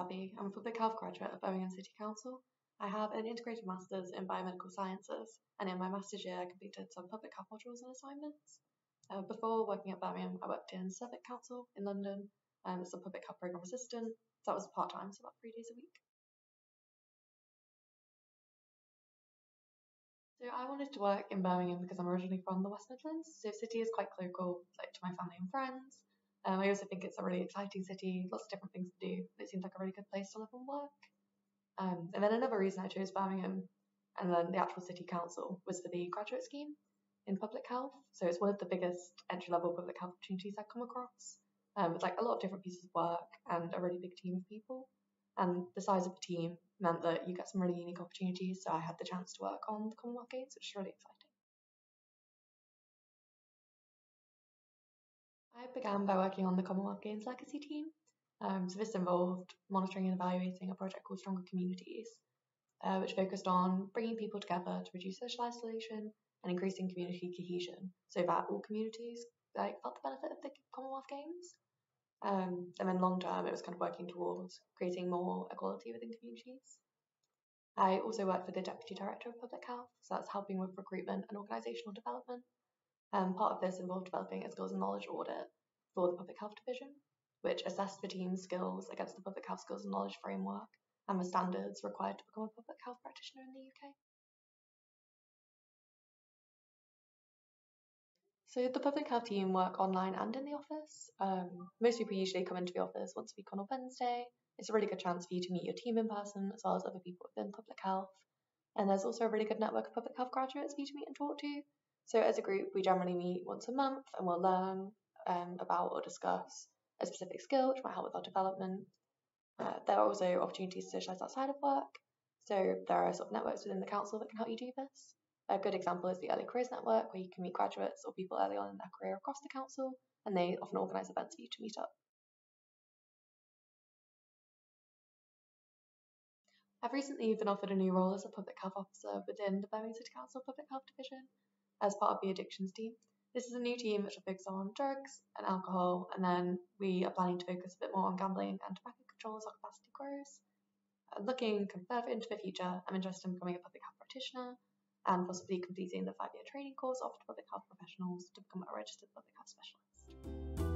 Abby. I'm a public health graduate of Birmingham City Council. I have an integrated master's in biomedical sciences, and in my master's year, I completed some public health modules and assignments. Before working at Birmingham, I worked in Suffolk Council in London as a public health programme assistant. So that was part time, so about 3 days a week. So I wanted to work in Birmingham because I'm originally from the West Midlands, so the city is quite local, like to my family and friends. I also think it's a really exciting city, lots of different things to do. It seems like a really good place to live and work. And then another reason I chose Birmingham and then the actual city council was for the graduate scheme in public health. So it's one of the biggest entry-level public health opportunities I've come across. It's like a lot of different pieces of work and a really big team of people. And the size of the team meant that you get some really unique opportunities. So I had the chance to work on the Commonwealth Games, which is really exciting. I began by working on the Commonwealth Games legacy team. So this involved monitoring and evaluating a project called Stronger Communities, which focused on bringing people together to reduce social isolation and increasing community cohesion, so that all communities felt the benefit of the Commonwealth Games. And then long term, it was kind of working towards creating more equality within communities. I also work for the Deputy Director of Public Health, so that's helping with recruitment and organisational development. Part of this involved developing a skills and knowledge audit for the Public Health Division, which assessed the team's skills against the Public Health Skills and Knowledge Framework and the standards required to become a public health practitioner in the UK. So the public health team work online and in the office. Most people usually come into the office once a week on a Wednesday. It's a really good chance for you to meet your team in person as well as other people within public health. And there's also a really good network of public health graduates for you to meet and talk to. So as a group, we generally meet once a month and we'll learn about or discuss a specific skill which might help with our development. There are also opportunities to socialise outside of work. So there are sort of networks within the council that can help you do this. A good example is the Early Careers Network, where you can meet graduates or people early on in their career across the council, and they often organise events for you to meet up. I've recently been offered a new role as a public health officer within the Birmingham City Council Public Health Division as part of the addictions team. This is a new team which will focus on drugs and alcohol, and then we are planning to focus a bit more on gambling and tobacco control as our capacity grows. Looking further into the future, I'm interested in becoming a public health practitioner and possibly completing the 5-year training course offered to public health professionals to become a registered public health specialist.